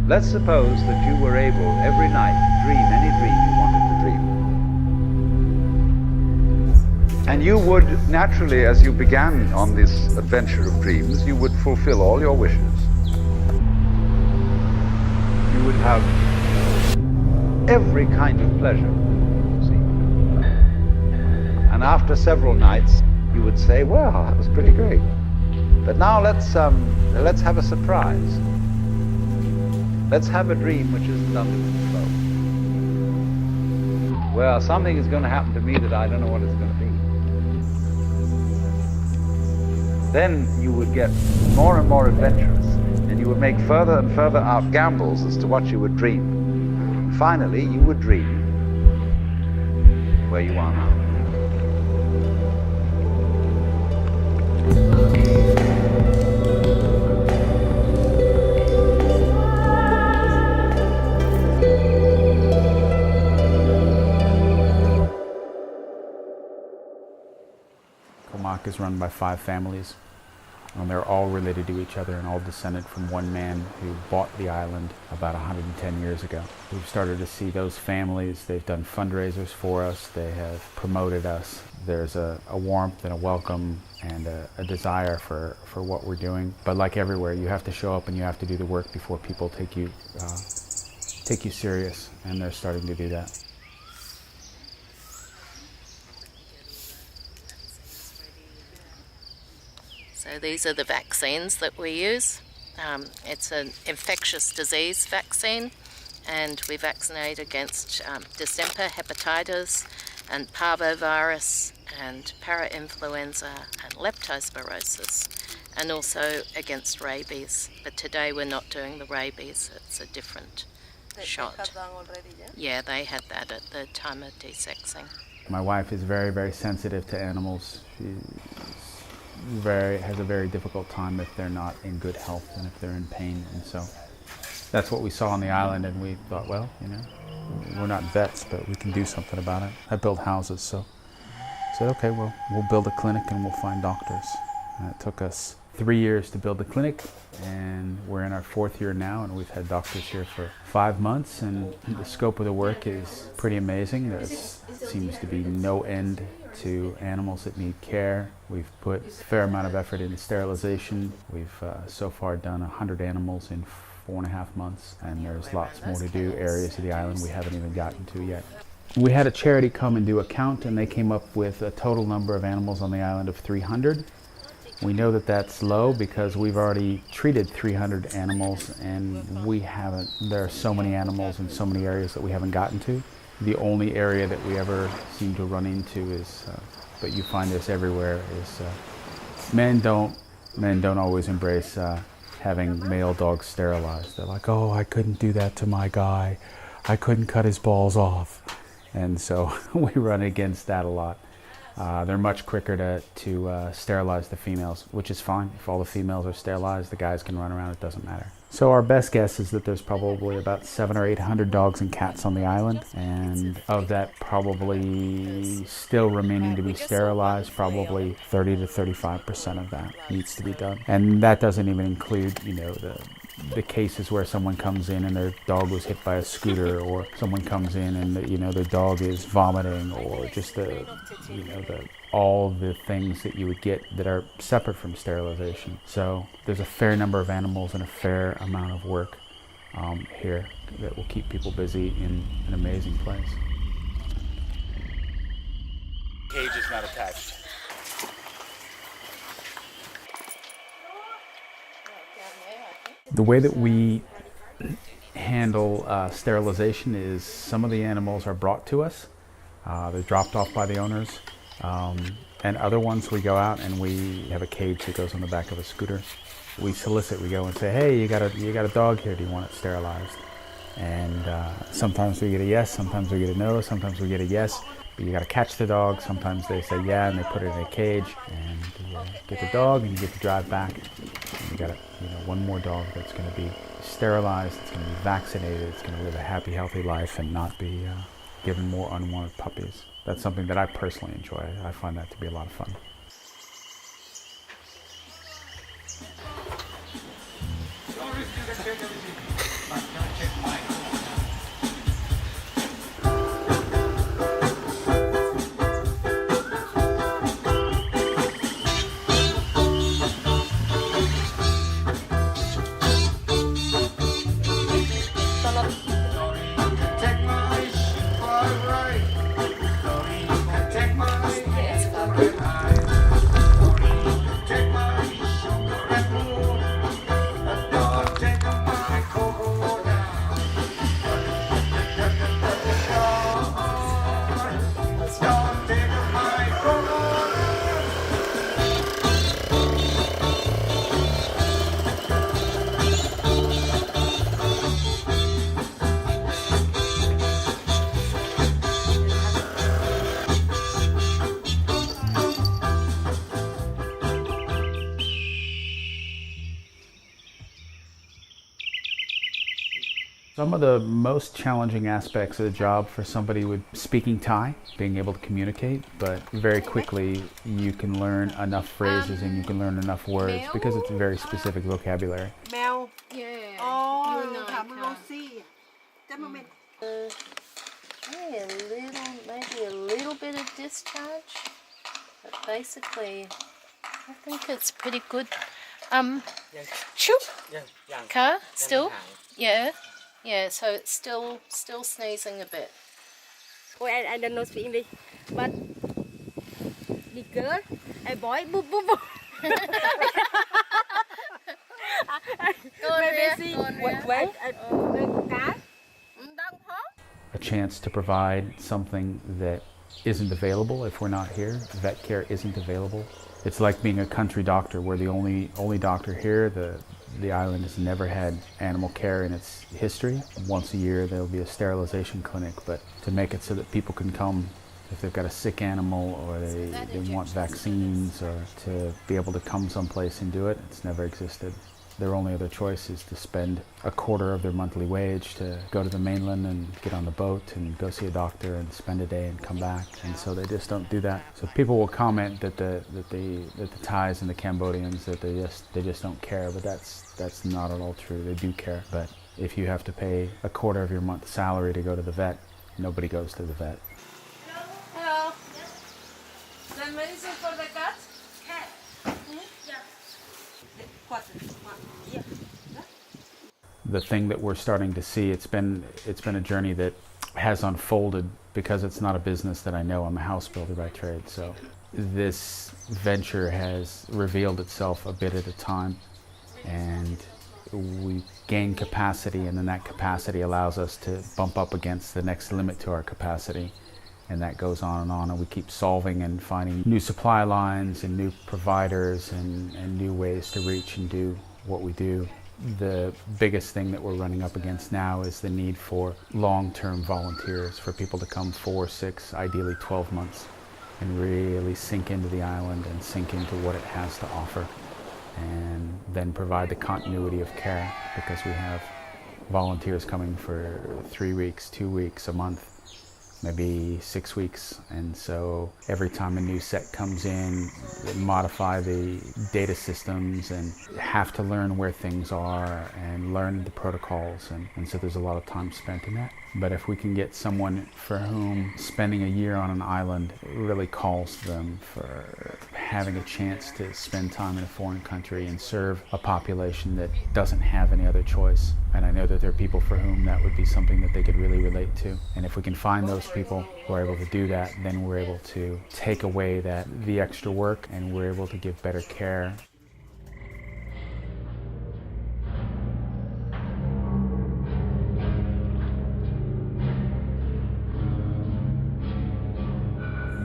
Let's suppose that you were able every night to dream any dream you wanted to dream. And you would naturally, as you began on this adventure of dreams, you would fulfill all your wishes. You would have every kind of pleasure, you see. And after several nights, you would say, well, that was pretty great. But now let's have a surprise. Let's have a dream which isn't under control. Well, something is going to happen to me that I don't know what it's going to be. Then you would get more and more adventurous, and you would make further and further out gambles as to what you would dream. And finally, you would dream where you are now. Koh Mak is run by 5 families, and they're all related to each other and all descended from one man who bought the island about 110 years ago. We've started to see those families. They've done fundraisers for us. They have promoted us. There's a warmth and a welcome and a desire for what we're doing. But like everywhere, you have to show up and you have to do the work before people take you serious, and they're starting to do that. So these are the vaccines that we use. It's an infectious disease vaccine, and we vaccinate against distemper, hepatitis, and parvovirus, and parainfluenza, and leptospirosis, and also against rabies. But today we're not doing the rabies, it's a different shot. They had that already, yeah? Yeah, they had that at the time of desexing. My wife is very, very sensitive to animals. She has a very difficult time if they're not in good health and if they're in pain. And so that's what we saw on the island, and we thought, well, you know, we're not vets, but we can do something about it. I build houses, so I said, okay, well, we'll build a clinic and we'll find doctors. And it took us 3 years to build the clinic, and we're in our 4th year now, and we've had doctors here for 5 months, and the scope of the work is pretty amazing. There seems to be no end to animals that need care. We've put a fair amount of effort into sterilization. We've so far done 100 animals in 4.5 months, and there's lots more to do, areas of the island we haven't even gotten to yet. We had a charity come and do a count, and they came up with a total number of animals on the island of 300. We know that that's low because we've already treated 300 animals, and there are so many animals in so many areas that we haven't gotten to. The only area that we ever seem to run into is, but you find this everywhere, is men don't always embrace having male dogs sterilized. They're like, oh, I couldn't do that to my guy. I couldn't cut his balls off. And so we run against that a lot. They're much quicker to sterilize the females, which is fine. If all the females are sterilized, the guys can run around, it doesn't matter. So our best guess is that there's probably about 700 or 800 dogs and cats on the island, and of that probably still remaining to be sterilized, probably 30 to 35% of that needs to be done. And that doesn't even include, you know, the cases where someone comes in and their dog was hit by a scooter, or someone comes in and, you know, their dog is vomiting, or just all the things that you would get that are separate from sterilization. So there's a fair number of animals and a fair amount of work here that will keep people busy in an amazing place. Cage is not attached. The way that we handle sterilization is some of the animals are brought to us. They're dropped off by the owners. And other ones we go out and we have a cage that goes on the back of a scooter. We solicit, we go and say, hey, you got a dog here, do you want it sterilized? And sometimes we get a yes, sometimes we get a no, sometimes we get a yes. But you got to catch the dog. Sometimes they say yeah, and they put it in a cage, and you get the dog, and you get to drive back. And you got one more dog that's going to be sterilized, it's going to be vaccinated, it's going to live a happy, healthy life, and not be given more unwanted puppies. That's something that I personally enjoy. I find that to be a lot of fun. Some of the most challenging aspects of the job for somebody with speaking Thai, being able to communicate, but very quickly you can learn enough phrases and you can learn enough words because it's a very specific vocabulary. Mèo. Yeah. Oh, you know, thảm Lucy. Just a moment. Maybe a little bit of discharge, but basically, I think it's pretty good. Shoop. Car still. Yeah. Yeah. So it's still sneezing a bit. Oh, I don't know speak English, but the girl, a boy, boop boop boop. A chance to provide something that isn't available if we're not here. Vet care isn't available. It's like being a country doctor. We're the only doctor here. The island has never had animal care in its history. Once a year there'll be a sterilization clinic, but to make it so that people can come if they've got a sick animal or they want vaccines or to be able to come someplace and do it, it's never existed. Their only other choice is to spend a quarter of their monthly wage to go to the mainland and get on the boat and go see a doctor and spend a day and come back. And so they just don't do that. So people will comment that the Thais and the Cambodians that they just don't care, but that's not at all true. They do care. But if you have to pay a quarter of your month's salary to go to the vet, nobody goes to the vet. Hello. The medicine for the cat? Cat. Yeah. The thing that we're starting to see, it's been a journey that has unfolded because it's not a business that I know. I'm a house builder by trade, so this venture has revealed itself a bit at a time, and we gain capacity, and then that capacity allows us to bump up against the next limit to our capacity, and that goes on, and we keep solving and finding new supply lines and new providers and new ways to reach and do what we do. The biggest thing that we're running up against now is the need for long-term volunteers, for people to come 4, 6, ideally 12 months and really sink into the island and sink into what it has to offer, and then provide the continuity of care, because we have volunteers coming for 3 weeks, 2 weeks, a month, maybe 6 weeks. And so every time a new set comes in, they modify the data systems and have to learn where things are and learn the protocols, and so there's a lot of time spent in that. But if we can get someone for whom spending a year on an island really calls them for having a chance to spend time in a foreign country and serve a population that doesn't have any other choice, and I know that there are people for whom that would be something that they could really relate to. And if we can find those people who are able to do that, then we're able to take away the extra work, and we're able to give better care.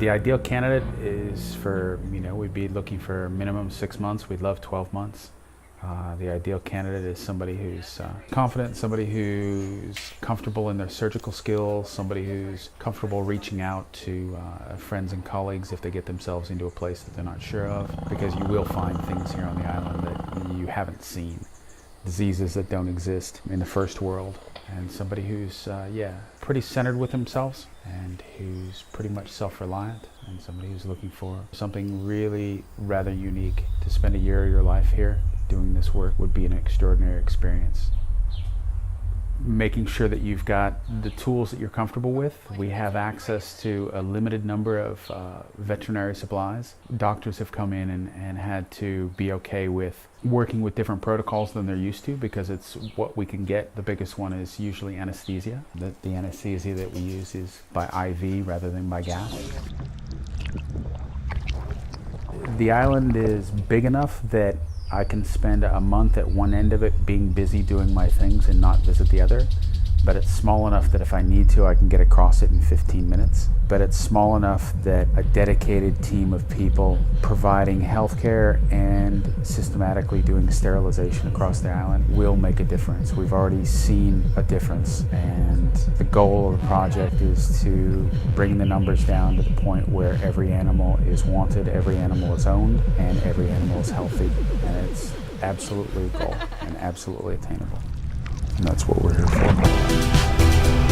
The ideal candidate is for, we'd be looking for minimum 6 months. We'd love 12 months. The ideal candidate is somebody who's confident, somebody who's comfortable in their surgical skills, somebody who's comfortable reaching out to friends and colleagues if they get themselves into a place that they're not sure of, because you will find things here on the island that you haven't seen, diseases that don't exist in the first world, and somebody who's, pretty centered with themselves and who's pretty much self-reliant, and somebody who's looking for something really rather unique. To spend a year of your life here doing this work would be an extraordinary experience. making sure that you've got the tools that you're comfortable with. We have access to a limited number of veterinary supplies. Doctors have come in and had to be okay with working with different protocols than they're used to because it's what we can get. The biggest one is usually anesthesia. The anesthesia that we use is by IV rather than by gas. The island is big enough that I can spend a month at one end of it being busy doing my things and not visit the other. But it's small enough that if I need to, I can get across it in 15 minutes. But it's small enough that a dedicated team of people providing healthcare and systematically doing sterilization across the island will make a difference. We've already seen a difference, and the goal of the project is to bring the numbers down to the point where every animal is wanted, every animal is owned, and every animal is healthy. And it's absolutely a goal and absolutely attainable. And that's what we're here for.